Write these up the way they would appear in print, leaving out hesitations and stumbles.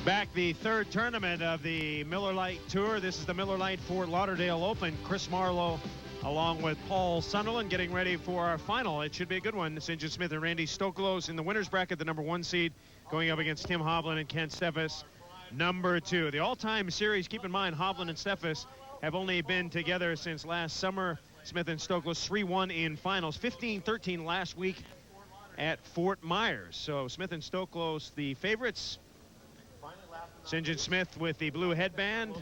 Back the third tournament of the Miller Lite Tour. This is the Miller Lite Fort Lauderdale Open. Chris Marlowe along with Paul Sunderland getting ready for our final. It should be a good one. St. John Smith and Randy Stoklos in the winner's bracket, the #1 seed, going up against Tim Hovland and Kent Steffes, #2. The all-time series, keep in mind, Hovland and Steffes have only been together since last summer. Smith and Stoklos 3-1 in finals, 15-13 last week at Fort Myers. So Smith and Stoklos, the favorites. St. John Smith with the blue headband.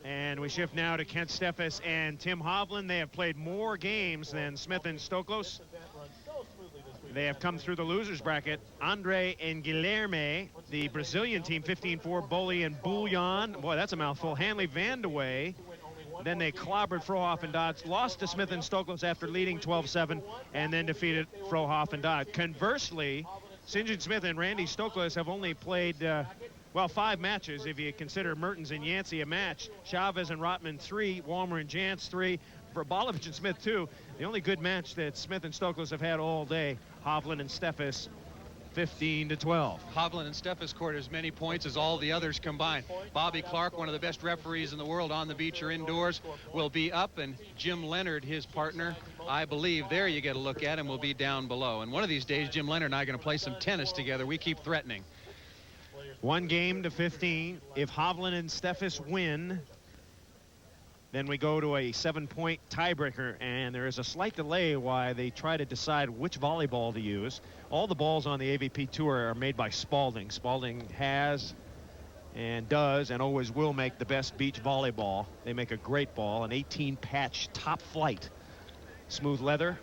And we shift now to Kent Steffes and Tim Hovland. They have played more games than Smith and Stoklos. They have come through the losers bracket. Andre and Guilherme, the Brazilian team, 15-4, Boley and Bouillon. Boy, that's a mouthful. Hanley Vandewey. Then they clobbered Frohoff and Dodd. Lost to Smith and Stoklos after leading 12-7, and then defeated Frohoff and Dodd. Conversely, St. John Smith and Randy Stoklos have only played, 5 matches, if you consider Mertens and Yancey a match. Chavez and Rotman 3, Walmer and Jantz 3, Verbalovich and Smith 2. The only good match that Smith and Stoklos have had all day, Hovland and Steffes, 15-12. Hovland and Steffes scored as many points as all the others combined. Bobby Clark, one of the best referees in the world on the beach or indoors, will be up, and Jim Leonard, his partner, I believe, there you get a look at him, will be down below. And one of these days, Jim Leonard and I are going to play some tennis together. We keep threatening. 1-15. If Hovland and Steffes win, then we go to a 7-point tiebreaker, and there is a slight delay while they try to decide which volleyball to use. All the balls on the AVP Tour are made by Spalding. Spalding has and does and always will make the best beach volleyball. They make a great ball, an 18-patch top flight, smooth leather,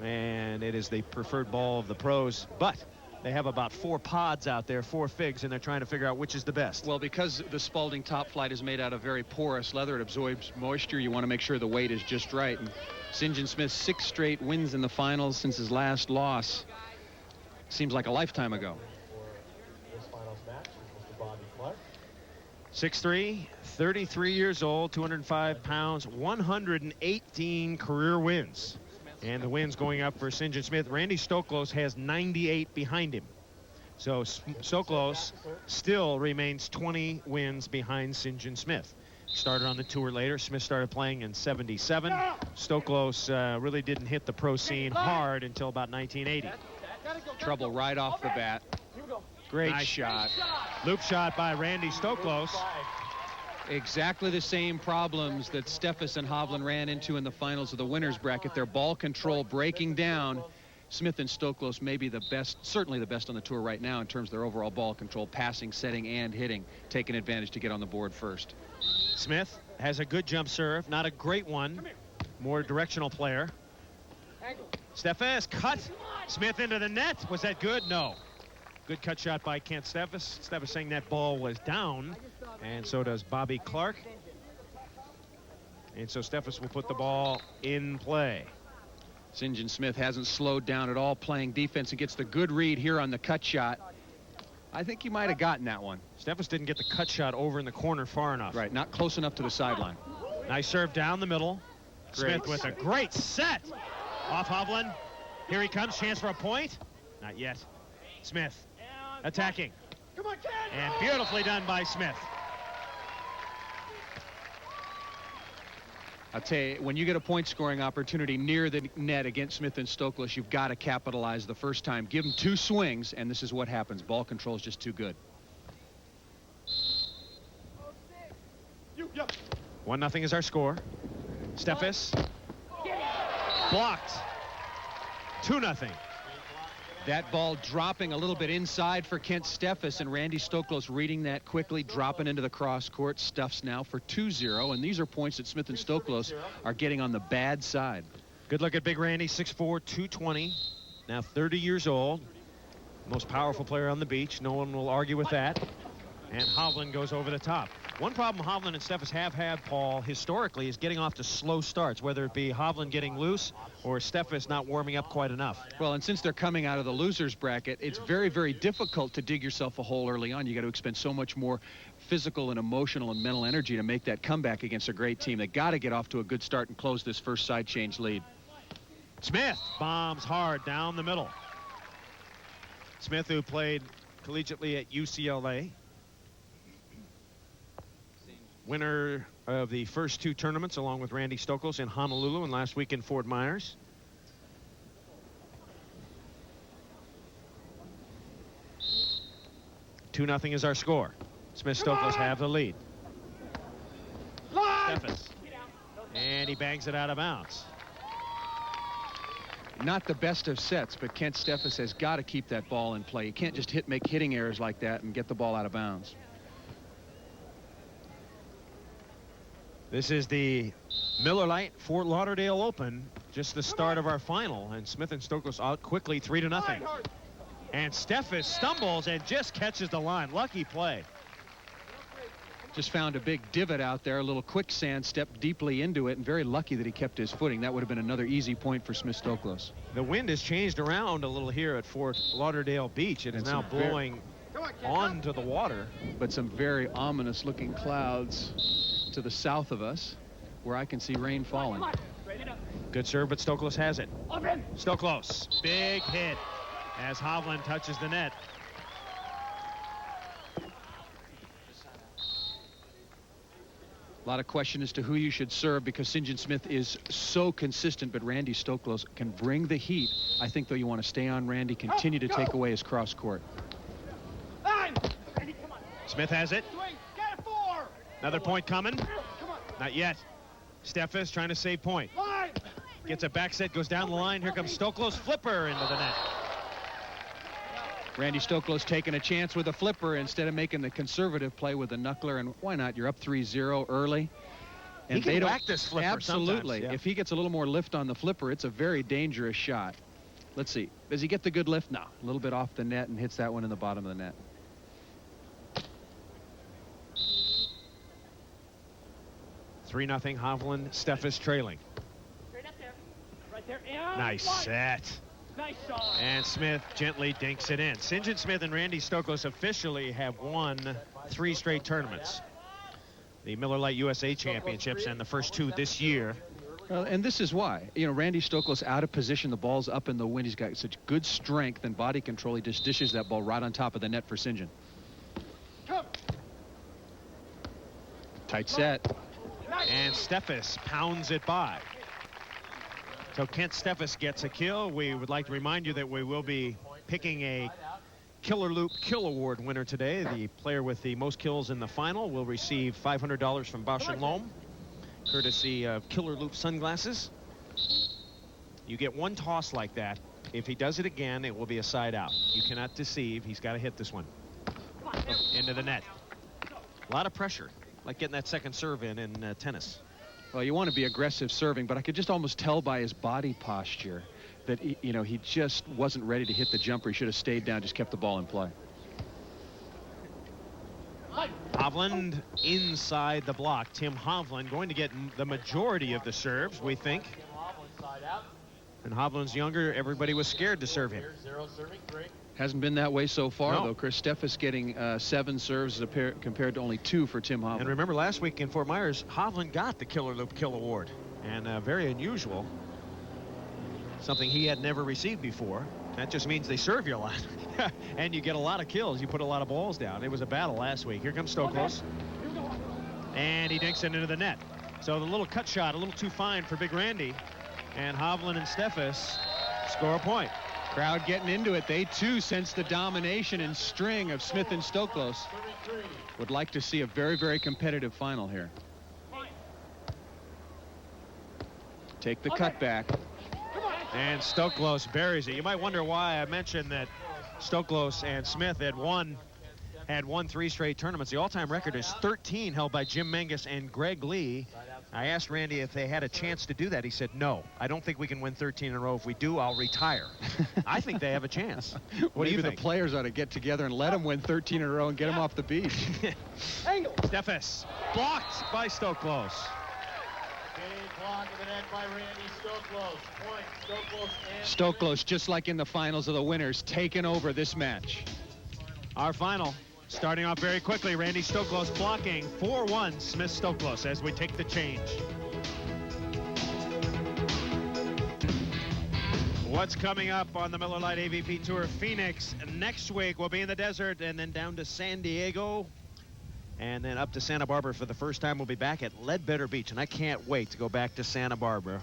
and it is the preferred ball of the pros. But they have about 4 pods out there, 4 figs, and they're trying to figure out which is the best. Well, because the Spalding Top Flight is made out of very porous leather, it absorbs moisture. You want to make sure the weight is just right. And St. John Smith's 6 straight wins in the finals since his last loss. Seems like a lifetime ago. 6'3", 33 years old, 205 pounds, 118 career wins. And the wins going up for St. John Smith. Randy Stoklos has 98 behind him. So Stoklos still remains 20 wins behind St. John Smith. Started on the tour later. Smith started playing in 77. Stoklos really didn't hit the pro scene hard until about 1980. Trouble right off the bat. Great nice shot. Loop shot by Randy Stoklos. Exactly the same problems that Steffes and Hovland ran into in the finals of the winners bracket. Their ball control breaking down. Smith and Stoklos may be the best, certainly the best on the tour right now in terms of their overall ball control, passing, setting, and hitting, taking advantage to get on the board first. Smith has a good jump serve, not a great one, more directional player. Steffes cut Smith into the net. Was that good? No. Good cut shot by Kent Steffes. Steffes saying that ball was down, and so does Bobby Clark. And so Steffes will put the ball in play. St. John Smith hasn't slowed down at all, playing defense, and gets the good read here on the cut shot. I think he might have gotten that one. Steffes didn't get the cut shot over in the corner far enough. Right, not close enough to the sideline. Nice serve down the middle. Great. Smith with a great set off Hovland. Here he comes, chance for a point. Not yet. Smith attacking. And beautifully done by Smith. I'll tell you, when you get a point scoring opportunity near the net against Smith and Stoklos, you've got to capitalize the first time. Give them 2 swings, and this is what happens. Ball control is just too good. 1-0 is our score. Steffes blocked. 2-0. That ball dropping a little bit inside for Kent Steffes, and Randy Stoklos reading that quickly, dropping into the cross court. Stuffs now for 2-0, and these are points that Smith and Stoklos are getting on the bad side. Good look at Big Randy, 6'4", 220, now 30 years old. Most powerful player on the beach. No one will argue with that. And Hovland goes over the top. One problem Hovland and Steffes have had, Paul, historically, is getting off to slow starts, whether it be Hovland getting loose or Steffes not warming up quite enough. Well, and since they're coming out of the losers bracket, it's very, very difficult to dig yourself a hole early on. You got to expend so much more physical and emotional and mental energy to make that comeback against a great team. They got to get off to a good start and close this first side change lead. Smith bombs hard down the middle. Smith, who played collegiately at UCLA. winner of the first 2 tournaments, along with Randy Stoklos in Honolulu and last week in Fort Myers. Two-0 is our score. Smith-Stoklos have the lead. Steffes. And he bangs it out of bounds. Not the best of sets, but Kent Steffes has got to keep that ball in play. You can't just make hitting errors like that and get the ball out of bounds. This is the Miller Lite Fort Lauderdale Open, just the start of our final, and Smith and Stoklos out quickly 3-0. And Steffes stumbles and just catches the line. Lucky play. Just found a big divot out there, a little quicksand, stepped deeply into it, and very lucky that he kept his footing. That would have been another easy point for Smith-Stoklos. The wind has changed around a little here at Fort Lauderdale Beach. It is now blowing onto the water. But some very ominous looking clouds to the south of us, where I can see rain falling. Good serve, but Stoklos has it. Stoklos, big hit as Hovland touches the net. A lot of question as to who you should serve, because St. John Smith is so consistent, but Randy Stoklos can bring the heat. I think, though, you want to stay on Randy, continue to take away his cross court. Smith has it. Another point coming. Not yet. Steffes trying to save point. Gets a back set, goes down the line. Here comes Stoklos, flipper into the net. Randy Stoklos taking a chance with a flipper instead of making the conservative play with a knuckler, and why not? You're up 3-0 early. And he can whack this flipper absolutely. Yeah. If he gets a little more lift on the flipper, it's a very dangerous shot. Let's see. Does he get the good lift? No. A little bit off the net and hits that one in the bottom of the net. Three 0 Hovland, Steffes trailing. Nice set. And Smith gently dinks it in. St. John Smith and Randy Stoklos officially have won 3 straight tournaments. The Miller Lite USA Championships and the first 2 this year. And this is why. You know, Randy Stoklos out of position. The ball's up in the wind. He's got such good strength and body control. He just dishes that ball right on top of the net for St. John. Tight set. And Steffes pounds it by. So Kent Steffes gets a kill. We would like to remind you that we will be picking a Killer Loop Kill Award winner today. The player with the most kills in the final will receive $500 from Bosch & Lomb, courtesy of Killer Loop sunglasses. You get one toss like that. If he does it again, it will be a side out. You cannot deceive. He's got to hit this one into the net. A lot of pressure, like getting that second serve in tennis. Well, you want to be aggressive serving, but I could just almost tell by his body posture that he just wasn't ready to hit the jumper. He should have stayed down, just kept the ball in play. Hovland inside the block. Tim Hovland going to get the majority of the serves, we think. And Hovland's younger. Everybody was scared to serve him. Hasn't been that way so far, though. Chris Steffes getting 7 serves compared to only 2 for Tim Hovland. And remember, last week in Fort Myers, Hovland got the Killer Loop Kill Award. And very unusual. Something he had never received before. That just means they serve you a lot. And you get a lot of kills. You put a lot of balls down. It was a battle last week. Here comes Stoklos. And he dinks it into the net. So the little cut shot, a little too fine for Big Randy. And Hovland and Steffes score a point. Crowd getting into it. They, too, sense the domination and string of Smith and Stoklos. Would like to see a very, very competitive final here. Take the cut back. And Stoklos buries it. You might wonder why I mentioned that Stoklos and Smith had won 3 straight tournaments. The all-time record is 13, held by Jim Menges and Greg Lee. I asked Randy if they had a chance to do that. He said, no, I don't think we can win 13 in a row. If we do, I'll retire. I think they have a chance. What do you think? Maybe the players ought to get together and let them win 13 in a row and get them off the beach. Steffes blocked by Stoklos. Block of the net by Randy Stoklos. Point, Stoklos, just like in the finals of the winners, taking over this match. Our final, starting off very quickly. Randy Stoklos blocking 4-1 Smith-Stoklos as we take the change. What's coming up on the Miller Lite AVP Tour? Phoenix next week. We'll be in the desert and then down to San Diego. and then up to Santa Barbara for the first time. We'll be back at Ledbetter Beach, and I can't wait to go back to Santa Barbara.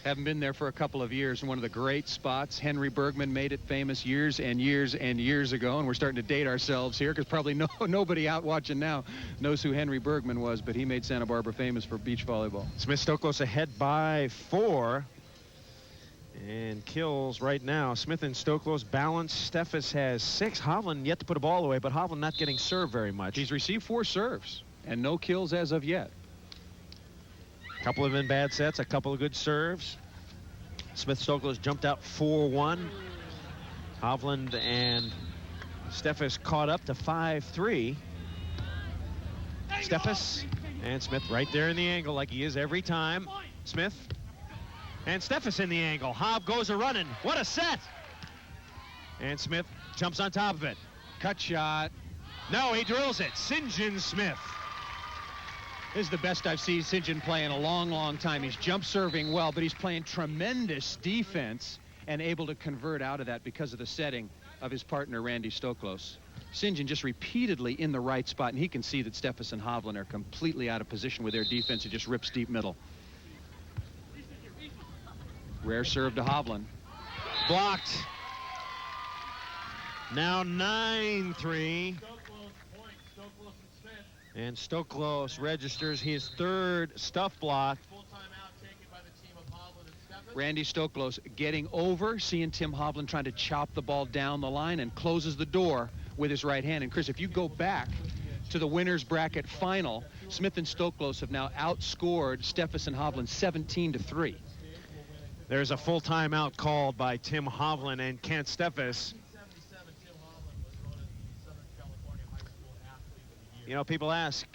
Haven't been there for a couple of years, and one of the great spots. Henry Bergman made it famous years and years and years ago, and we're starting to date ourselves here because probably nobody out watching now knows who Henry Bergman was, but he made Santa Barbara famous for beach volleyball. Smith Stoklos ahead by 4. And kills right now. Smith and Stoklos balance. Steffes has 6. Hovland yet to put a ball away, but Hovland not getting served very much. He's received 4 serves and no kills as of yet. A couple of in bad sets, a couple of good serves. Smith Stoklos jumped out 4-1. Hovland and Steffes caught up to 5-3. Steffes and Smith right there in the angle like he is every time. Smith and Steffes in the angle. Hov goes a-running. What a set! And Smith jumps on top of it. Cut shot. No, he drills it. St. John Smith. This is the best I've seen St. John play in a long, long time. He's jump serving well, but he's playing tremendous defense and able to convert out of that because of the setting of his partner, Randy Stoklos. St. John just repeatedly in the right spot, and he can see that Steffes and Hovland are completely out of position with their defense. It just rips deep middle. Rare serve to Hovland. Blocked. Now 9-3. And Stoklos registers his 3rd stuff block. Randy Stoklos getting over, seeing Tim Hovland trying to chop the ball down the line, and closes the door with his right hand. And Chris, if you go back to the winners bracket final, Smith and Stoklos have now outscored Steffes and Hovland 17-3. There's a full timeout called by Tim Hovland and Kent Steffes. You know, people ask,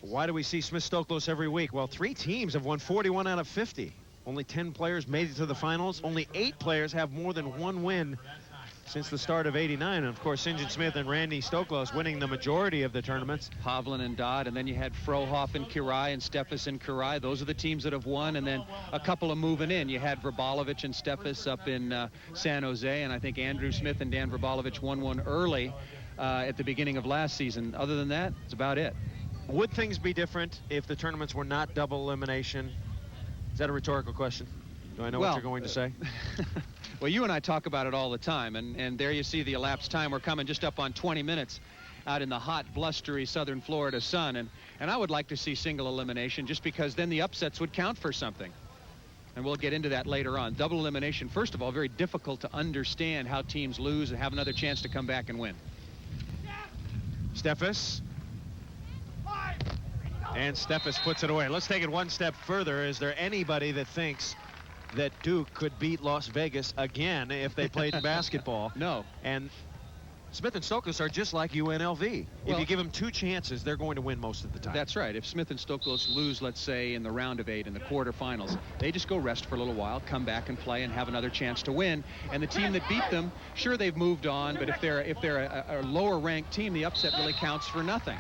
why do we see Smith Stoklos every week? Well, 3 teams have won 41 out of 50. Only 10 players made it to the finals. Only 8 players have more than 1 win since the start of '89. And, of course, St. John Smith and Randy Stoklos winning the majority of the tournaments. Hovland and Dodd, and then you had Frohoff and Kirai and Steffes and Kirai. Those are the teams that have won, and then a couple of moving in. You had Verbalovich and Steffes up in San Jose, and I think Andrew Smith and Dan Verbalovich won one early at the beginning of last season. Other than that, it's about it. Would things be different if the tournaments were not double elimination? Is that a rhetorical question? Do I know what you're going to say? Well, you and I talk about it all the time, and there you see the elapsed time. We're coming just up on 20 minutes out in the hot, blustery southern Florida sun, and I would like to see single elimination just because then the upsets would count for something. And we'll get into that later on. Double elimination, first of all, very difficult to understand how teams lose and have another chance to come back and win. Steffes. And Steffes puts it away. Let's take it one step further. Is there anybody that thinks that Duke could beat Las Vegas again if they played basketball? No. And Smith and Stoklos are just like UNLV. If you give them 2 chances, they're going to win most of the time. That's right. If Smith and Stoklos lose, let's say, in the round of 8 in the quarterfinals, they just go rest for a little while, come back and play and have another chance to win. And the team that beat them, sure, they've moved on, but if they're a lower-ranked team, the upset really counts for nothing.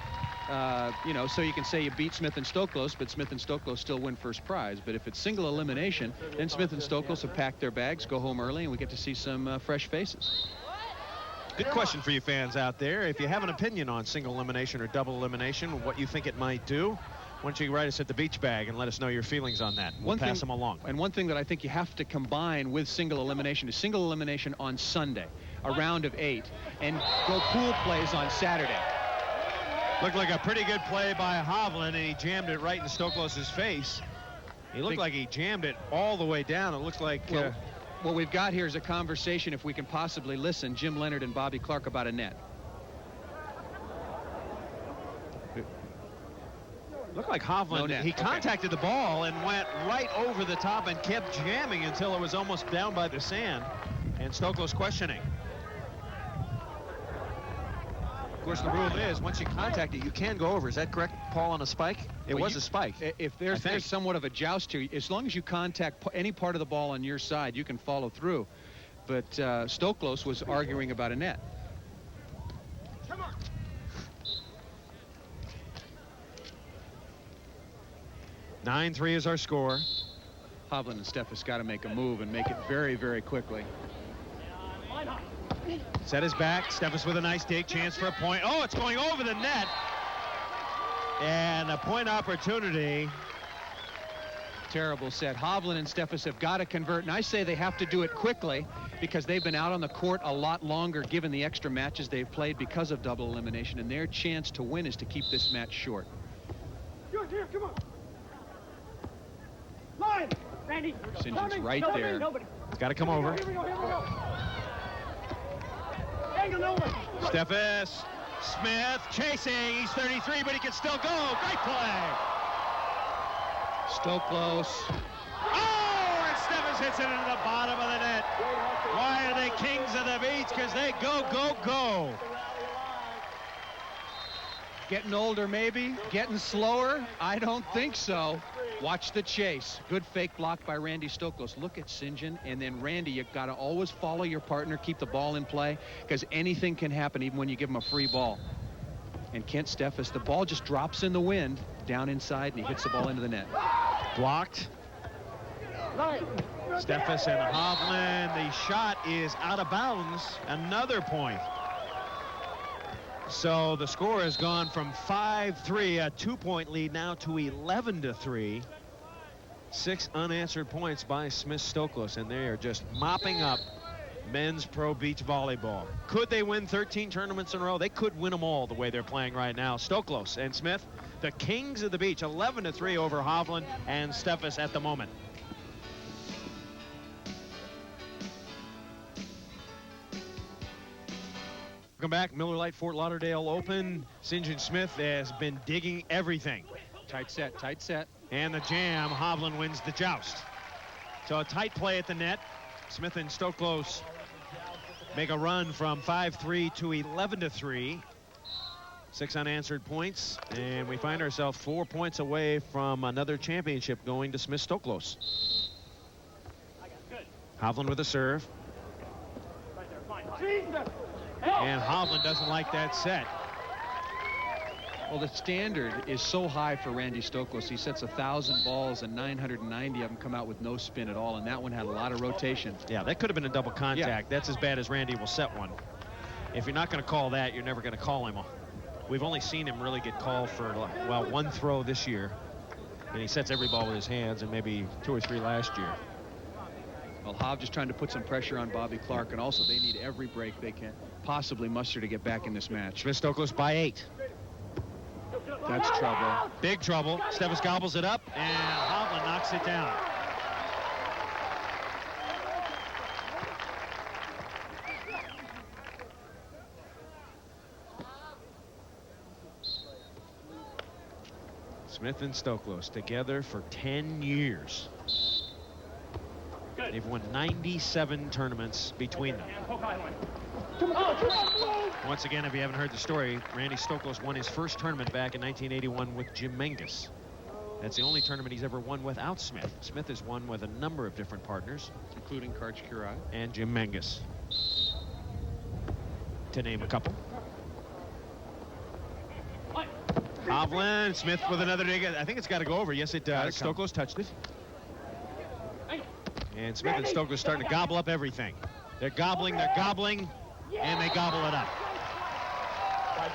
You know, so you can say you beat Smith and Stoklos, but Smith and Stoklos still win first prize. But if it's single elimination, then Smith and Stoklos have packed their bags, go home early, and we get to see some fresh faces. Good question for you fans out there. If you have an opinion on single elimination or double elimination, what you think it might do, why don't you write us at the Beach Bag and let us know your feelings on that. We'll pass them along. And one thing that I think you have to combine with single elimination is single elimination on Sunday, a round of 8, and go pool plays on Saturday. Looked like a pretty good play by Hovland, and he jammed it right in Stoklos' face. He looked like he jammed it all the way down. It looks like... What we've got here is a conversation, if we can possibly listen, Jim Leonard and Bobby Clark about a net. Looked like Hovland, he contacted the ball and went right over the top and kept jamming until it was almost down by the sand. And Stoklos questioning. Of course, the rule is once you contact it, you can go over. Is that correct, Paul, on a spike? It was a spike. If there's somewhat of a joust here, as long as you contact any part of the ball on your side, you can follow through. But Stoklos was arguing about a net. 9-3 is our score. Hovland and Steffes got to make a move and make it very, very quickly. Set his back. Steffes with a nice dig. Chance for a point. Oh, it's going over the net. And a point opportunity. Terrible set. Hovland and Steffes have got to convert, and I say they have to do it quickly because they've been out on the court a lot longer given the extra matches they've played because of double elimination, and their chance to win is to keep this match short. Here, come on. Line, Randy. St. John's right there. It's got to come over. Here we go. Angle over. Steffes, Smith chasing. He's 33, but he can still go. Great play. Stoklos. Oh, and Steffes hits it into the bottom of the net. Why are they kings of the beach? Because they go. Getting older, maybe. Getting slower? I don't think so. Watch the chase. Good fake block by Randy Stoklos. Look at St. John, and then Randy, you've got to always follow your partner, keep the ball in play, because anything can happen even when you give him a free ball. And Kent Steffes, the ball just drops in the wind down inside, and he hits the ball into the net. Blocked. Steffes and Hovland. The shot is out of bounds. Another point. So the score has gone from 5-3, a 2-point lead, now to 11-3. 6 unanswered points by Smith Stoklos, and they are just mopping up men's pro beach volleyball. Could they win 13 tournaments in a row? They could win them all the way they're playing right now. Stoklos and Smith, the kings of the beach, 11-3 over Hovland and Steffes at the moment. Welcome back. Miller Lite Fort Lauderdale Open. St. John Smith has been digging everything. Tight set. And the jam. Hovland wins the joust. So a tight play at the net. Smith and Stoklos make a run from 5-3 to 11-3. 6 unanswered points, and we find ourselves 4 points away from another championship going to Smith Stoklos. Hovland with a serve. And Hovland doesn't like that set. Well, the standard is so high for Randy Stoklos. He sets 1,000 balls, and 990 of them come out with no spin at all, and that one had a lot of rotation. Yeah, that could have been a double contact. Yeah. That's as bad as Randy will set one. If you're not going to call that, you're never going to call him. We've only seen him really get called for, well, 1 throw this year. And he sets every ball with his hands, and maybe 2 or 3 last year. Well, Hov just trying to put some pressure on Bobby Clark, and also they need every break they can possibly muster to get back in this match. Smith Stoklos by 8. That's trouble. Big trouble. Steffes gobbles it up, and Hovland knocks it down. Smith and Stoklos together for 10 years. They've won 97 tournaments between them. Once again, if you haven't heard the story, Randy Stoklos won his first tournament back in 1981 with Jim Menges. That's the only tournament he's ever won without Smith. Smith has won with a number of different partners, including Karch Kurai and Jim Menges, to name a couple. Hovland, Smith with another dig. I think it's got to go over. Yes, it does. Stoklos touched it. And Smith and Stoklos starting to gobble up everything. They're gobbling, and they gobble it up.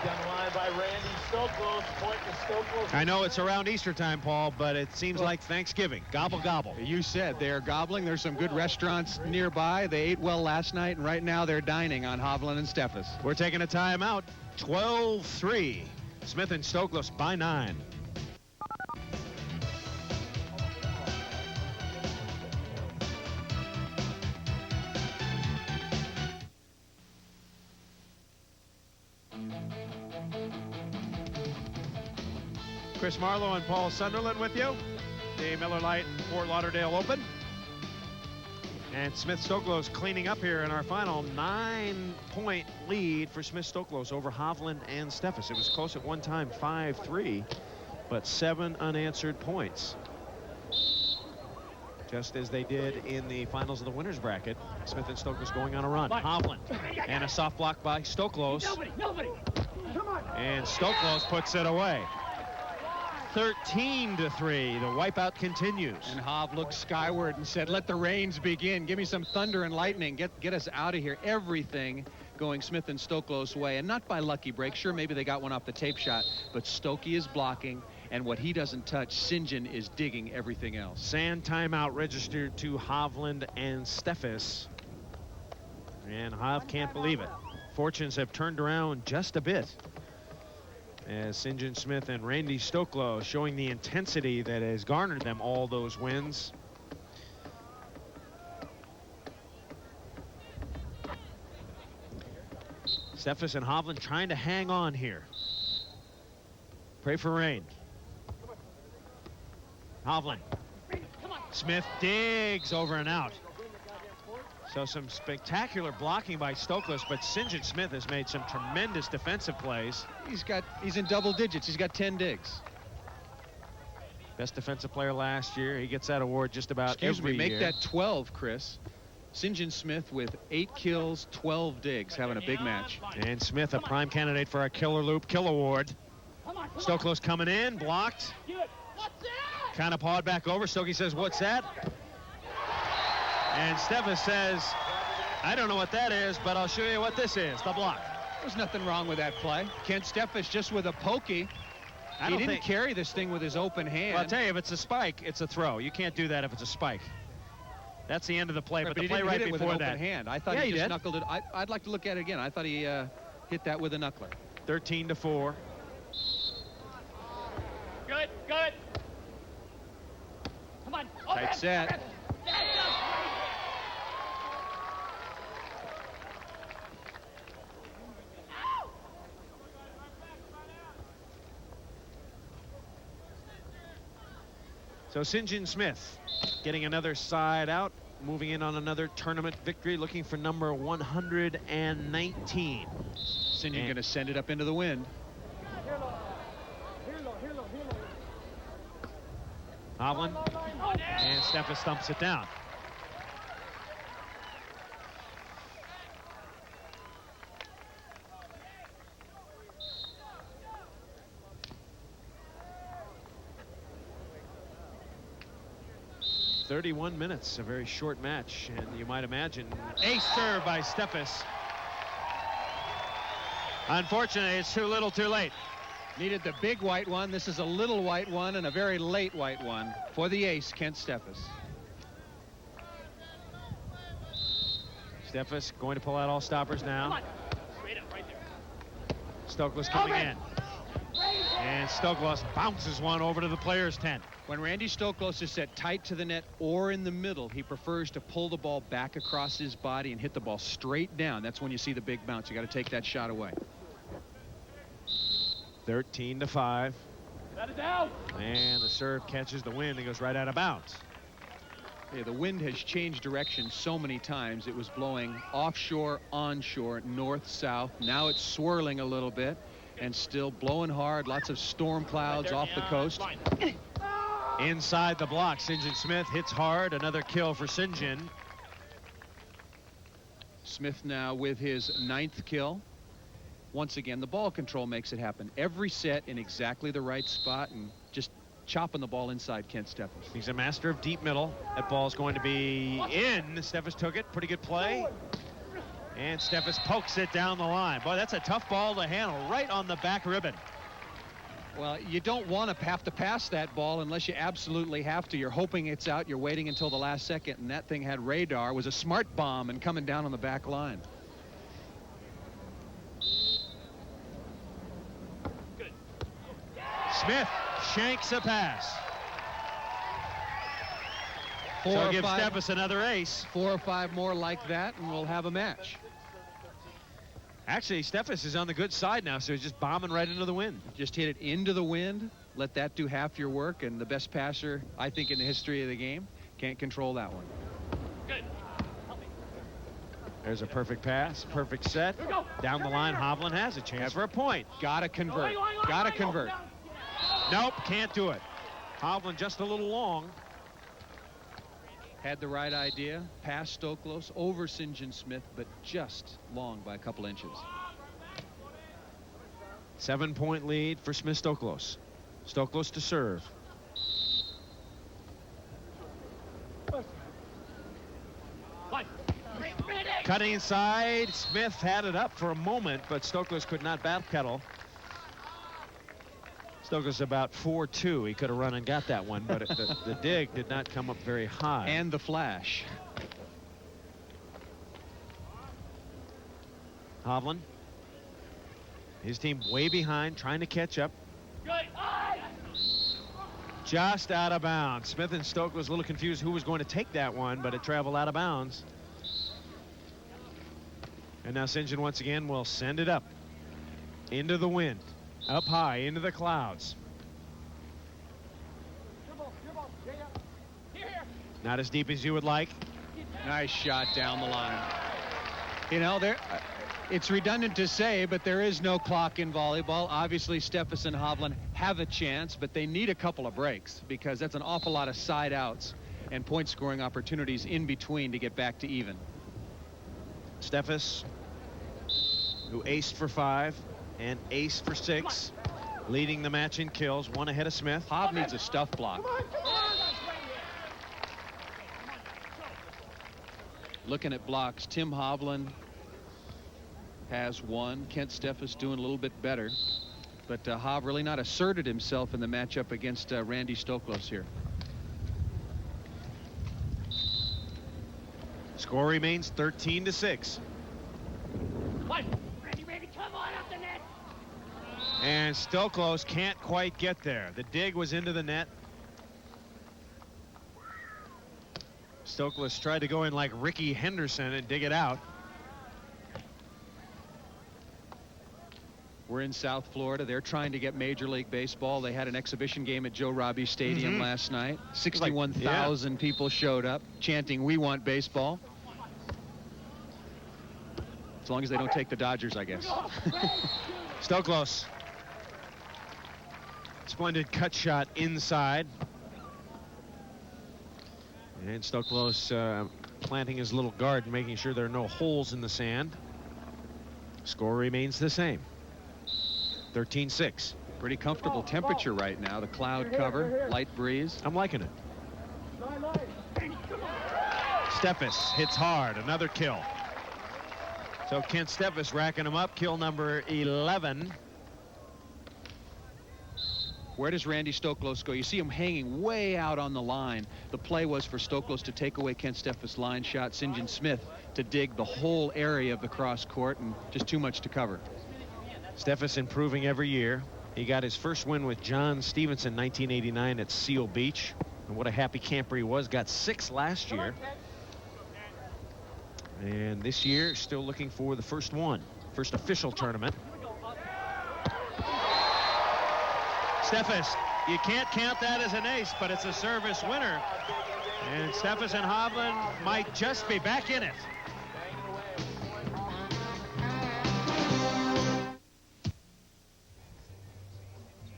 Down the line by Randy Stoklos. Point to Stoklos. I know it's around Easter time, Paul, but it seems like Thanksgiving. Gobble, gobble. You said they're gobbling. There's some good restaurants nearby. They ate well last night, and right now they're dining on Hovland and Steffes. We're taking a timeout. 12-3. Smith and Stoklos by 9. Chris Marlowe and Paul Sunderland with you. The Miller Lite Fort Lauderdale Open. And Smith Stoklos cleaning up here in our final. 9-point lead for Smith Stoklos over Hovland and Steffes. It was close at one time, 5-3, but 7 unanswered points. Just as they did in the finals of the winners bracket. Smith and Stoklos going on a run. Hovland and a soft block by Stoklos. Nobody. Come on. And Stoklos puts it away. 13-3. The wipeout continues. And Hov looked skyward and said, let the rains begin. Give me some thunder and lightning. Get us out of here. Everything going Smith and Stoklos' way, and not by lucky break. Sure, maybe they got one off the tape shot, but Stokey is blocking, and what he doesn't touch, St. John is digging everything else. Sand timeout registered to Hovland and Steffes. And Hov can't believe it. Fortunes have turned around just a bit, as St. John Smith and Randy Stoklos showing the intensity that has garnered them all those wins. Steffes and Hovland trying to hang on here. Pray for rain. Hovland. Smith digs over and out. So some spectacular blocking by Stoklos, but St. John Smith has made some tremendous defensive plays. He's in double digits. He's got 10 digs. Best defensive player last year. He gets that award just about every year. Make that 12, Chris. St. John Smith with 8 kills, 12 digs, having a big match. And Smith, a prime candidate for a Killer Loop Kill Award. Stoklos coming in, blocked. Kind of pawed back over. Stokey says, "What's that?" And Steffes says, "I don't know what that is, but I'll show you what this is, the block." There's nothing wrong with that play. Kent Steffes just with a pokey. He didn't carry this thing with his open hand. Well, I'll tell you, if it's a spike, it's a throw. You can't do that if it's a spike. That's the end of the play, but the play right before with an that. Open hand. I thought he just knuckled it. I'd like to look at it again. I thought he hit that with a knuckler. 13-4. Good, good. Come on. Tight set. So St. John Smith getting another side out, moving in on another tournament victory, looking for number 119. St. John going to send it up into the wind. Hovland, and Steffes stumps it down. "31 minutes, a very short match, and you might imagine ace serve by Steffes. Unfortunately, it's too little, too late. Needed the big white one. This is a little white one and a very late white one for the ace, Kent Steffes. Steffes going to pull out all stoppers now. Straight up, right there. Stoklos coming in. And Stoklos bounces one over to the player's tent. When Randy Stoklos is set tight to the net or in the middle, he prefers to pull the ball back across his body and hit the ball straight down. That's when you see the big bounce. You got to take that shot away. 13-5. That is out. And the serve catches the wind and goes right out of bounds. Yeah, the wind has changed direction so many times. It was blowing offshore, onshore, north, south. Now it's swirling a little bit and still blowing hard. Lots of storm clouds off the coast. Inside the block, St. John Smith hits hard. Another kill for St. John. Smith now with his 9th kill. Once again, the ball control makes it happen. Every set in exactly the right spot and just chopping the ball inside Kent Steffes. He's a master of deep middle. That ball's going to be in. Steffes took it. Pretty good play. And Steffes pokes it down the line. Boy, that's a tough ball to handle right on the back ribbon. Well, you don't want to have to pass that ball unless you absolutely have to. You're hoping it's out. You're waiting until the last second, and that thing had radar. It was a smart bomb and coming down on the back line. Smith shanks a pass. So give Steffes another ace. 4 or 5 more like that, and we'll have a match. Actually, Steffes is on the good side now, so he's just bombing right into the wind. Just hit it into the wind. Let that do half your work, and the best passer, I think, in the history of the game can't control that one. Good. There's a perfect pass, perfect set. Down the line, Hovland has a chance for a point. Gotta convert. Gotta convert. Nope, can't do it. Hovland just a little long. Had the right idea. Past Stoklos, over St. John Smith, but just long by a couple inches. 7-point lead for Smith Stoklos. Stoklos to serve. Cutting inside, Smith had it up for a moment, but Stoklos could not backpedal. Stoklos about 4'2". He could have run and got that one, but the dig did not come up very high. And the flash. Hovland, his team way behind, trying to catch up. Just out of bounds. Smith and Stoklos was a little confused who was going to take that one, but it traveled out of bounds. And now St. John once again will send it up into the wind, up high into the clouds. Not as deep as you would like. Nice shot down the line. You know, it's redundant to say, but there is no clock in volleyball. Obviously, Steffes and Hovland have a chance, but they need a couple of breaks because that's an awful lot of side outs and point scoring opportunities in between to get back to even. Steffes, who aced for 5 and aced for 6, leading the match in kills, 1 ahead of Smith. Hob needs a stuff block. Looking at blocks, Tim Hovland has 1. Kent Steffes doing a little bit better, but Hob really not asserted himself in the matchup against Randy Stoklos here. Score remains 13-6. Randy, come on up the net. And Stoklos can't quite get there. The dig was into the net. Stoklos tried to go in like Ricky Henderson and dig it out. We're in South Florida. They're trying to get Major League Baseball. They had an exhibition game at Joe Robbie Stadium last night. 61,000 people showed up chanting, "We want baseball." As long as they don't take the Dodgers, I guess. Stoklos. Splendid cut shot inside. And Stoklos planting his little garden, making sure there are no holes in the sand. Score remains the same. 13-6. Pretty comfortable temperature right now. The cloud cover, light breeze. I'm liking it. Steffes hits hard, another kill. So Kent Steffes racking him up, kill number 11. Where does Randy Stoklos go? You see him hanging way out on the line. The play was for Stoklos to take away Kent Steffes' line shot, St. John Smith to dig the whole area of the cross court, and just too much to cover. Steffes improving every year. He got his first win with John Stevenson 1989 at Seal Beach. And what a happy camper he was. Got 6 last year. And this year, still looking for the first one. First official tournament. Steffes, you can't count that as an ace, but it's a service winner. And Steffes and Hovland might just be back in it.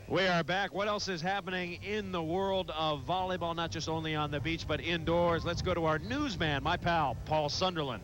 We are back. What else is happening in the world of volleyball, not just only on the beach, but indoors? Let's go to our newsman, my pal, Paul Sunderland.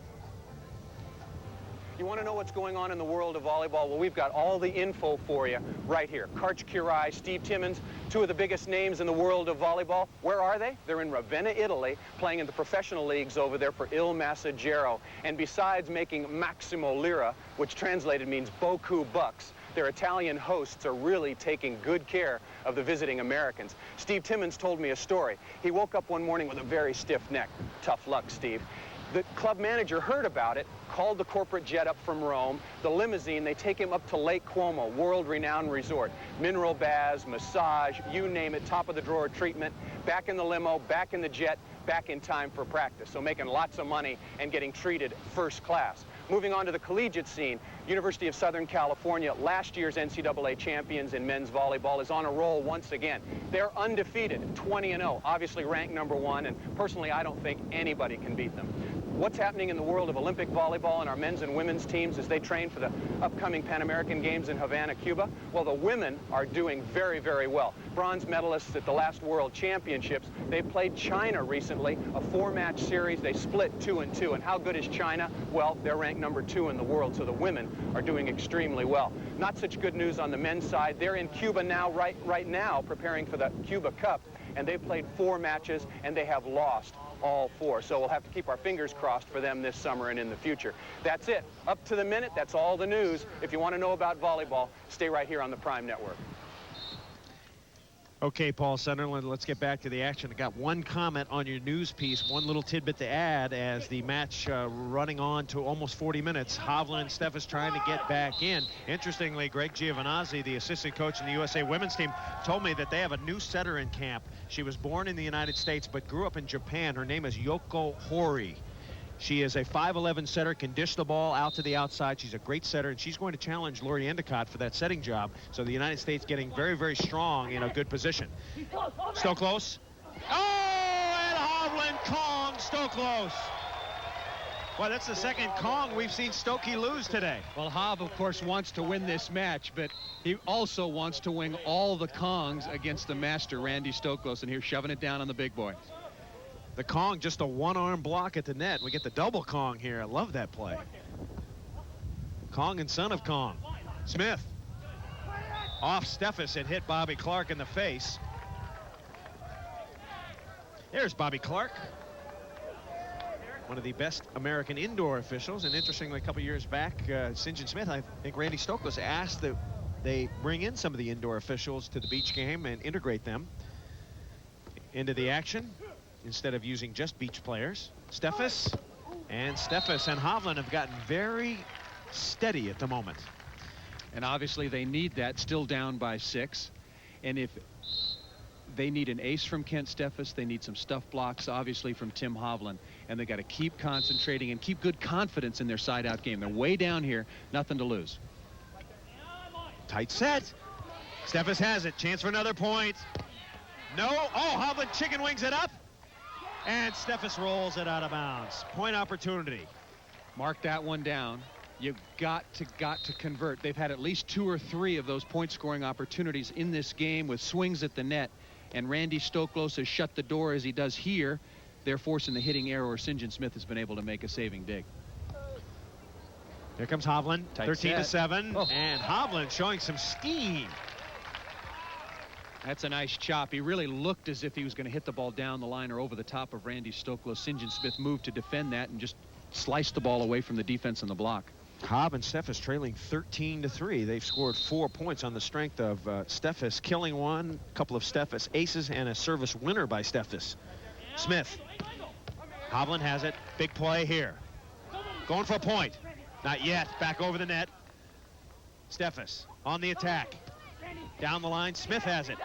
You want to know what's going on in the world of volleyball? Well, we've got all the info for you right here. Karch Kiraly, Steve Timmons, 2 of the biggest names in the world of volleyball. Where are they? They're in Ravenna, Italy, playing in the professional leagues over there for Il Messaggero. And besides making Maximo Lira, which translated means Boku bucks, their Italian hosts are really taking good care of the visiting Americans. Steve Timmons told me a story. He woke up one morning with a very stiff neck. Tough luck, Steve. The club manager heard about it, called the corporate jet up from Rome. The limousine, they take him up to Lake Como, world-renowned resort. Mineral baths, massage, you name it, top-of-the-drawer treatment. Back in the limo, back in the jet, back in time for practice. So making lots of money and getting treated first class. Moving on to the collegiate scene, University of Southern California, last year's NCAA champions in men's volleyball, is on a roll once again. They're undefeated, 20-0, obviously ranked #1, and personally, I don't think anybody can beat them. What's happening in the world of Olympic volleyball and our men's and women's teams as they train for the upcoming Pan American Games in Havana, Cuba? Well, the women are doing very, very well. Bronze medalists at the last World Championships. They played China recently, a 4-match series. They split 2-2. And how good is China? Well, they're ranked #2 in the world, so the women are doing extremely well. Not such good news on the men's side. They're in Cuba now, right now, preparing for the Cuba Cup. And they've played 4 matches, and they have lost all four. So we'll have to keep our fingers crossed for them this summer and in the future. That's it. Up to the minute, that's all the news. If you want to know about volleyball, stay right here on the Prime Network. Okay, Paul Sunderland, let's get back to the action. I got one comment on your news piece, one little tidbit to add as the match running on to almost 40 minutes. Hovland and Steffes trying to get back in. Interestingly, Greg Giovinazzi, the assistant coach in the USA women's team, told me that they have a new setter in camp. She was born in the United States but grew up in Japan. Her name is Yoko Hori. She is a 5'11" setter, can dish the ball out to the outside. She's a great setter, and she's going to challenge Lori Endicott for that setting job. So the United States getting very, very strong in a good position. Stoklos. Oh, and Hovland Kong Stoklos. Well, that's the second Kong we've seen Stokey lose today. Well, Hov, of course, wants to win this match, but he also wants to win all the Kongs against the master, Randy Stoklos, and here shoving it down on the big boy. The Kong, just a one-arm block at the net. We get the double Kong here. I love that play. Kong and son of Kong. Smith. Off Steffes and hit Bobby Clark in the face. There's Bobby Clark. One of the best American indoor officials. And interestingly, a couple years back, St. John Smith, I think Randy Stoklos asked that they bring in some of the indoor officials to the beach game and integrate them into the action, instead of using just beach players. Steffes and Hovland have gotten very steady at the moment. And obviously they need that, still down by 6. And if they need an ace from Kent Steffes, they need some stuff blocks, obviously, from Tim Hovland. And they got to keep concentrating and keep good confidence in their side-out game. They're way down here, nothing to lose. Tight set. Steffes has it. Chance for another point. No. Oh, Hovland chicken wings it up. And Steffes rolls it out of bounds. Point opportunity. Mark that one down. You've got to convert. They've had at least 2 or 3 of those point scoring opportunities in this game with swings at the net. And Randy Stoklos has shut the door as he does here. They're forcing the hitting error, or St. John Smith has been able to make a saving dig. Here comes Hovland, 13-7. Oh. And Hovland showing some steam. That's a nice chop. He really looked as if he was going to hit the ball down the line or over the top of Randy Stoklos. St. John Smith moved to defend that and just sliced the ball away from the defense on the block. Hobb and Steffes trailing 13-3. They've scored 4 points on the strength of Steffes killing one, a couple of Steffes aces, and a service winner by Steffes. Smith. Hovland has it. Big play here. Going for a point. Not yet. Back over the net. Steffes on the attack. Down the line, Smith has it.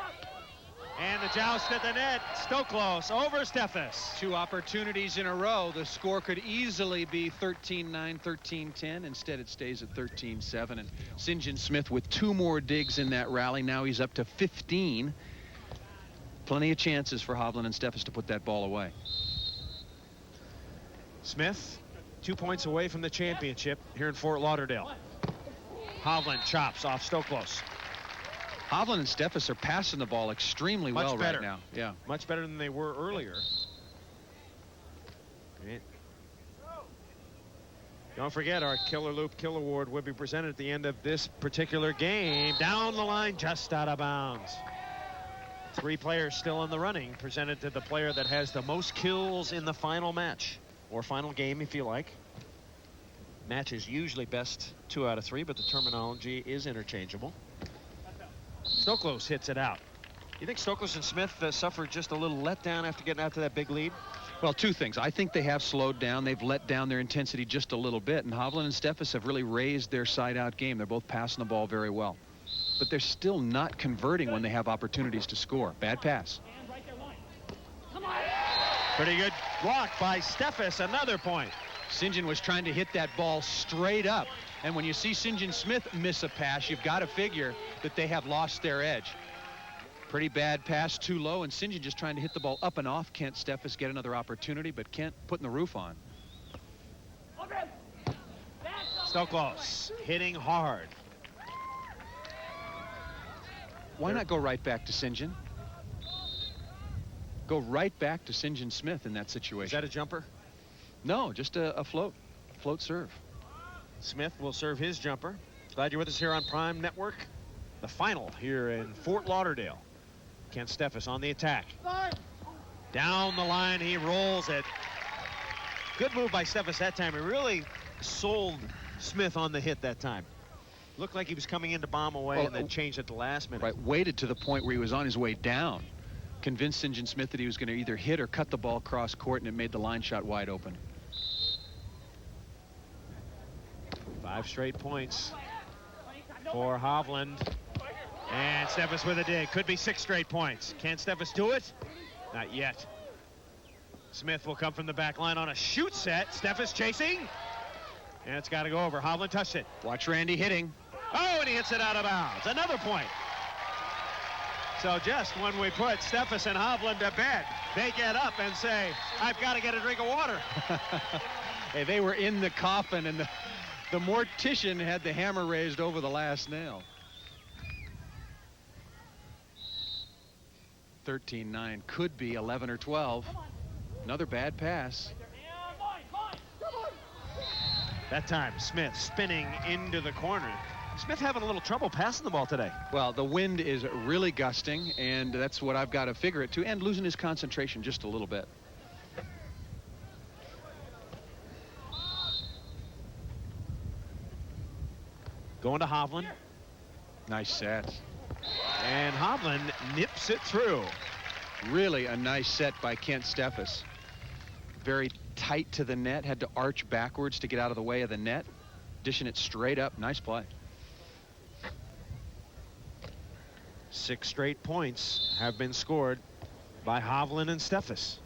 And the joust at the net. Stoklos over Steffes. 2 opportunities in a row. The score could easily be 13-9, 13-10. Instead, it stays at 13-7. And St. John Smith with 2 more digs in that rally. Now he's up to 15. Plenty of chances for Hovland and Steffes to put that ball away. Smith, 2 points away from the championship here in Fort Lauderdale. Hovland chops off Stoklos. Hovland and Steffes are passing the ball extremely well right now. Yeah, much better than they were earlier. Don't forget, our Killer Loop Kill Award will be presented at the end of this particular game. Down the line, just out of bounds. 3 players still in the running, presented to the player that has the most kills in the final match, or final game if you like. Match is usually best 2 out of 3, but the terminology is interchangeable. Stoklos hits it out. You think Stoklos and Smith suffered just a little letdown after getting out to that big lead? Well, 2 things. I think they have slowed down. They've let down their intensity just a little bit. And Hovland and Steffes have really raised their side-out game. They're both passing the ball very well. But they're still not converting when they have opportunities to score. Bad pass. Pretty good block by Steffes. Another point. St. John was trying to hit that ball straight up. And when you see St. John Smith miss a pass, you've got to figure that they have lost their edge. Pretty bad pass, too low, and St. John just trying to hit the ball up and off. Kent Steffes get another opportunity, but Kent putting the roof on. Stoklos hitting hard. Why not go right back to St. John? Go right back to St. John Smith in that situation. Is that a jumper? No, just a float serve. Smith will serve his jumper. Glad you're with us here on Prime Network. The final here in Fort Lauderdale. Kent Steffes on the attack. Down the line, he rolls it. Good move by Steffes that time. He really sold Smith on the hit that time. Looked like he was coming in to bomb away and then changed at the last minute. Right, waited to the point where he was on his way down. Convinced St. John Smith that he was going to either hit or cut the ball cross court, and it made the line shot wide open. 5 straight points for Hovland. And Steffes with a dig. Could be 6 straight points. Can Steffes do it? Not yet. Smith will come from the back line on a shoot set. Steffes chasing. And it's got to go over. Hovland touched it. Watch Randy hitting. Oh, and he hits it out of bounds. Another point. So just when we put Steffes and Hovland to bed, they get up and say, I've got to get a drink of water. Hey, they were in the coffin, and the mortician had the hammer raised over the last nail. 13-9, could be 11 or 12. Another bad pass. That time, Smith spinning into the corner. Smith having a little trouble passing the ball today. Well, the wind is really gusting, and that's what I've got to figure it to, and losing his concentration just a little bit. Going to Hovland. Nice set. And Hovland nips it through. Really a nice set by Kent Steffes. Very tight to the net, had to arch backwards to get out of the way of the net. Dishing it straight up. Nice play. 6 straight points have been scored by Hovland and Steffes.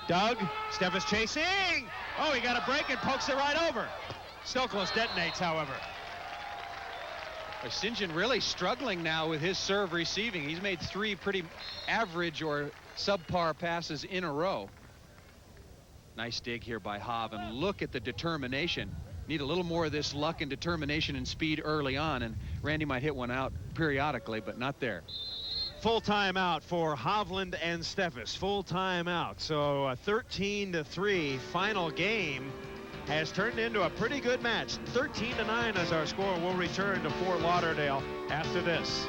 Doug, Steffes chasing. Oh, he got a break and pokes it right over. Stoklos detonates, however. St. John really struggling now with his serve receiving. He's made 3 pretty average or subpar passes in a row. Nice dig here by Hov, and look at the determination. Need a little more of this luck and determination and speed early on, and Randy might hit one out periodically, but not there. Full timeout for Hovland and Steffes. Full timeout. So a 13-3 final game has turned into a pretty good match. 13-9 as our score. We'll return to Fort Lauderdale after this.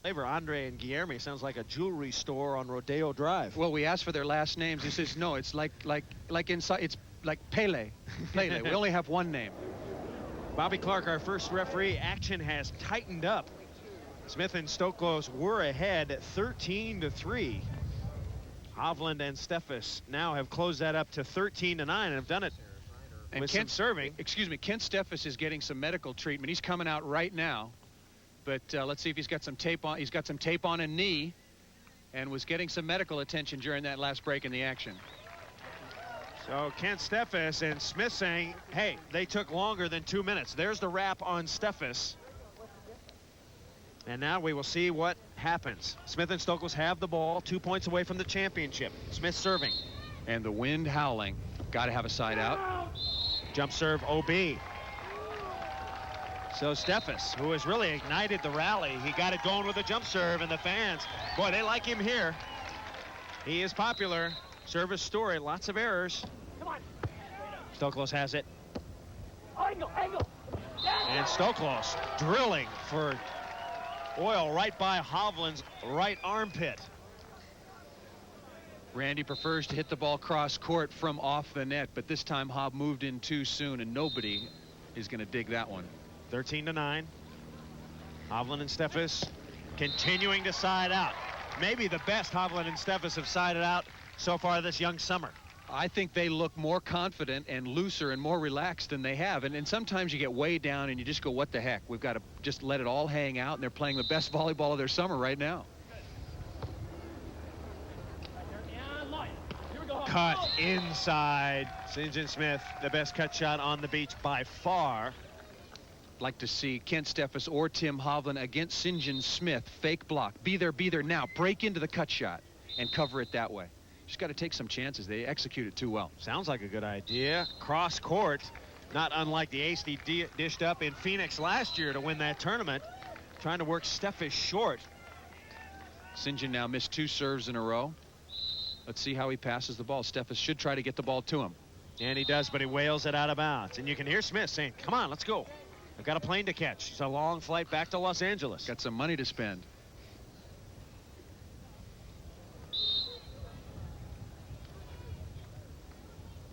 Flavor Andre and Guillermo sounds like a jewelry store on Rodeo Drive. Well, we asked for their last names. He says no. It's like inside. It's like Pele. Pele. We only have one name. Bobby Clark, our first referee. Action has tightened up. Smith and Stoklos were ahead 13-3. Hovland and Steffes now have closed that up to 13-9 and have done it with some serving. Excuse me, Kent Steffes is getting some medical treatment. He's coming out right now, but let's see if he's got some tape on. He's got some tape on a knee and was getting some medical attention during that last break in the action. So Kent Steffes and Smith saying, hey, they took longer than 2 minutes. There's the wrap on Steffes. And now we will see what happens. Smith and Stoklos have the ball, 2 points away from the championship. Smith serving. And the wind howling. Got to have a side out. Jump serve OB. So Steffes, who has really ignited the rally, he got it going with a jump serve, and the fans, boy, they like him here. He is popular. Service story, lots of errors. Come on. Stoklos has it. Angle. And Stoklos drilling for oil right by Hovland's right armpit. Randy prefers to hit the ball cross court from off the net, but this time Hov moved in too soon, and nobody is going to dig that one. 13-9. Hovland and Steffes continuing to side out. Maybe the best Hovland and Steffes have sided out so far this young summer. I think they look more confident and looser and more relaxed than they have. And sometimes you get way down and you just go, what the heck? We've got to just let it all hang out, and they're playing the best volleyball of their summer right now. Cut inside. St. John Smith, the best cut shot on the beach by far. Like to see Kent Steffes or Tim Hovland against St. John Smith. Fake block. Be there now. Break into the cut shot and cover it that way. Just got to take some chances. They execute it too well. Sounds like a good idea. Cross court, not unlike the ace he dished up in Phoenix last year to win that tournament. Trying to work Steffes short. St. John now missed 2 serves in a row. Let's see how he passes the ball. Steffes should try to get the ball to him. And he does, but he wails it out of bounds. And you can hear Smith saying, come on, let's go. I've got a plane to catch. It's a long flight back to Los Angeles. Got some money to spend.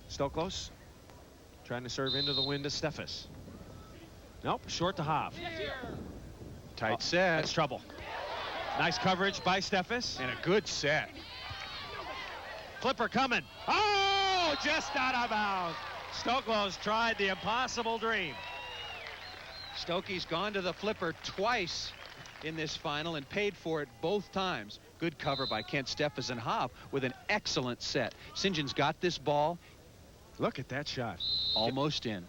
Stoklos trying to serve into the wind to Steffes. Nope, short to Hov. Tight set. That's trouble. Nice coverage by Steffes. And a good set. Flipper coming. Oh, just out of bounds. Stoklos tried the impossible dream. Stokey's gone to the flipper twice in this final and paid for it both times. Good cover by Kent Steffes, and Hov with an excellent set. St. John's got this ball. Look at that shot. Almost in.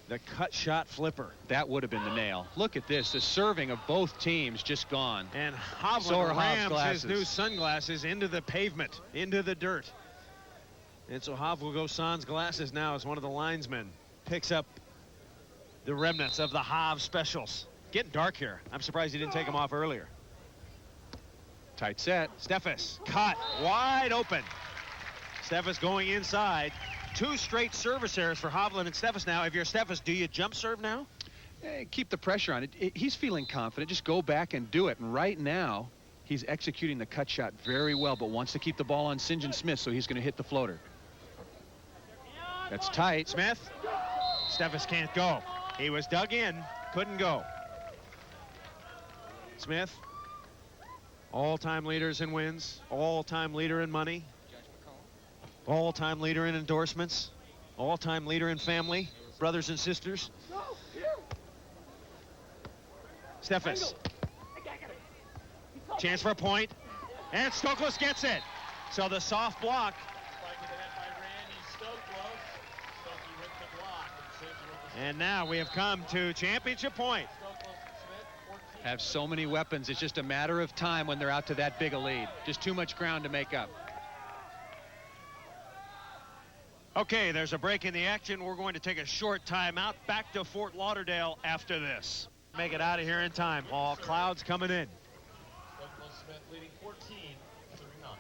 The cut shot flipper. That would have been the nail. Look at this. The serving of both teams just gone. And Hovland rams his new sunglasses into the pavement, into the dirt. And so Hov will go sans glasses now as one of the linesmen. Picks up the remnants of the Hov specials. Getting dark here. I'm surprised he didn't take them off earlier. Tight set. Steffes cut wide open. Steffes going inside. 2 straight service errors for Hovland and Steffes now. If you're Steffes, do you jump serve now? Keep the pressure on it. He's feeling confident. Just go back and do it. And right now, he's executing the cut shot very well, but wants to keep the ball on St. John Smith, so he's going to hit the floater. That's tight. Smith. Steffes can't go. He was dug in, couldn't go. Smith, all-time leaders in wins, all-time leader in money, all-time leader in endorsements, all-time leader in family, brothers and sisters. Steffes. Chance for a point, and Stoklos gets it. So the soft block. And now we have come to championship point. Have so many weapons. It's just a matter of time when they're out to that big a lead. Just too much ground to make up. Okay, there's a break in the action. We're going to take a short timeout. Back to Fort Lauderdale after this. Make it out of here in time, Paul. Clouds coming in.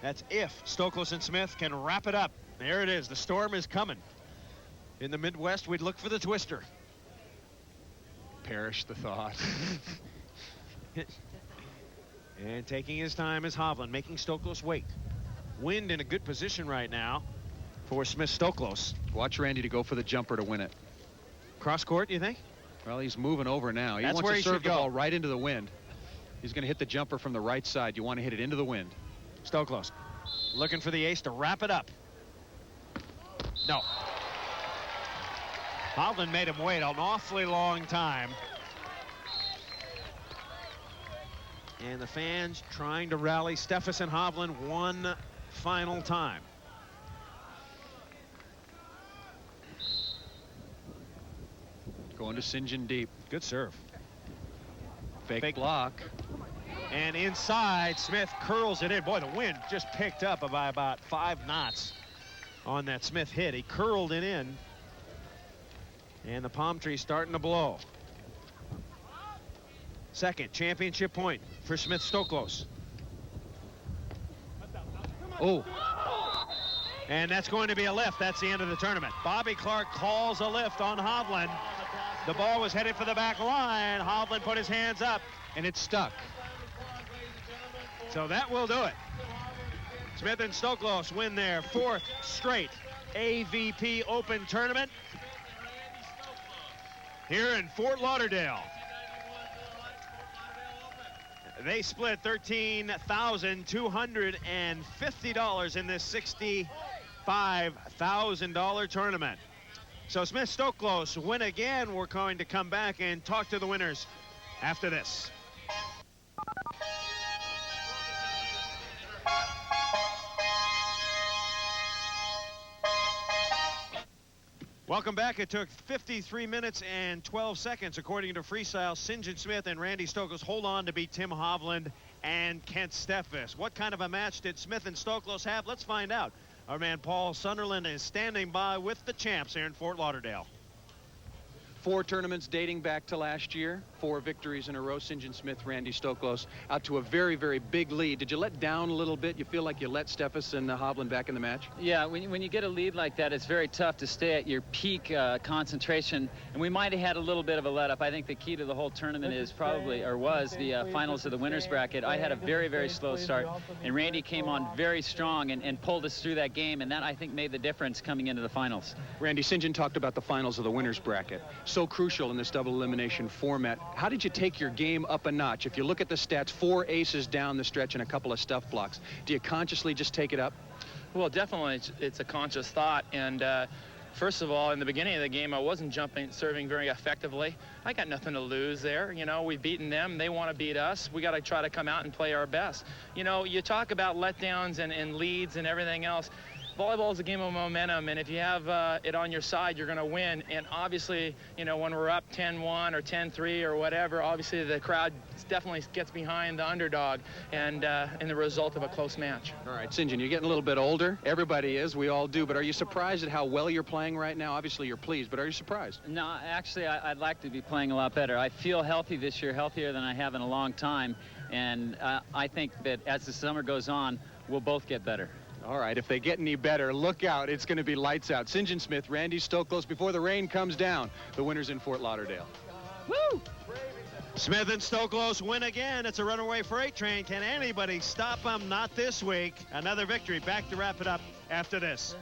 That's if Stoklos and Smith can wrap it up. There it is. The storm is coming. In the Midwest, we'd look for the twister. Perish the thought. And taking his time is Hovland, making Stoklos wait. Wind in a good position right now for Smith Stoklos. Watch Randy to go for the jumper to win it. Cross court, you think? Well, he's moving over now. He That's wants where to he serve should the go. ball right into the wind. He's going to hit the jumper from the right side. You want to hit it into the wind. Stoklos looking for the ace to wrap it up. No. Hovland made him wait an awfully long time. And the fans trying to rally Steffes and Hovland one final time. Going to St. John deep. Good serve. Fake block. And inside, Smith curls it in. Boy, the wind just picked up by about 5 knots on that Smith hit. He curled it in. And the palm tree starting to blow. Second championship point for Smith Stoklos. Oh. And that's going to be a lift. That's the end of the tournament. Bobby Clark calls a lift on Hovland. The ball was headed for the back line. Hovland put his hands up. And it's stuck. So that will do it. Smith and Stoklos win their 4th straight AVP Open tournament here in Fort Lauderdale. They split $13,250 in this $65,000 tournament. So Smith Stoklos win again. We're going to come back and talk to the winners after this. Welcome back. It took 53 minutes and 12 seconds, according to Freestyle. St. John Smith and Randy Stoklos hold on to beat Tim Hovland and Kent Steffes. What kind of a match did Smith and Stoklos have? Let's find out. Our man Paul Sunderland is standing by with the champs here in Fort Lauderdale. 4 tournaments dating back to last year, 4 victories in a row. St. John Smith, Randy Stoklos out to a very, very big lead. Did you let down a little bit? You feel like you let Steffes and Hovland back in the match? Yeah, when you get a lead like that, it's very tough to stay at your peak concentration, and we might have had a little bit of a let up. I think the key to the whole tournament is probably, or was, the finals of the winners bracket. I had a very, very slow start, and Randy came on very strong and pulled us through that game, and that, I think, made the difference coming into the finals. Randy, St. John talked about the finals of the winners bracket. So crucial in this double elimination format. How did you take your game up a notch? If you look at the stats, 4 aces down the stretch and a couple of stuff blocks. Do you consciously just take it up? Well, definitely it's a conscious thought. And first of all, in the beginning of the game, I wasn't serving very effectively. I got nothing to lose there. You know, we've beaten them. They want to beat us. We got to try to come out and play our best. You know, you talk about letdowns and leads and everything else. Volleyball is a game of momentum, and if you have it on your side, you're going to win. And obviously, you know, when we're up 10-1 or 10-3 or whatever, obviously the crowd definitely gets behind the underdog and in the result of a close match. All right, St. John, you're getting a little bit older. Everybody is. We all do. But are you surprised at how well you're playing right now? Obviously, you're pleased, but are you surprised? No, actually, I'd like to be playing a lot better. I feel healthy this year, healthier than I have in a long time. And I think that as the summer goes on, we'll both get better. All right, if they get any better, look out. It's going to be lights out. St. John Smith, Randy Stoklos, before the rain comes down. The winners in Fort Lauderdale. Woo! Smith and Stoklos win again. It's a runaway freight train. Can anybody stop them? Not this week. Another victory. Back to wrap it up after this.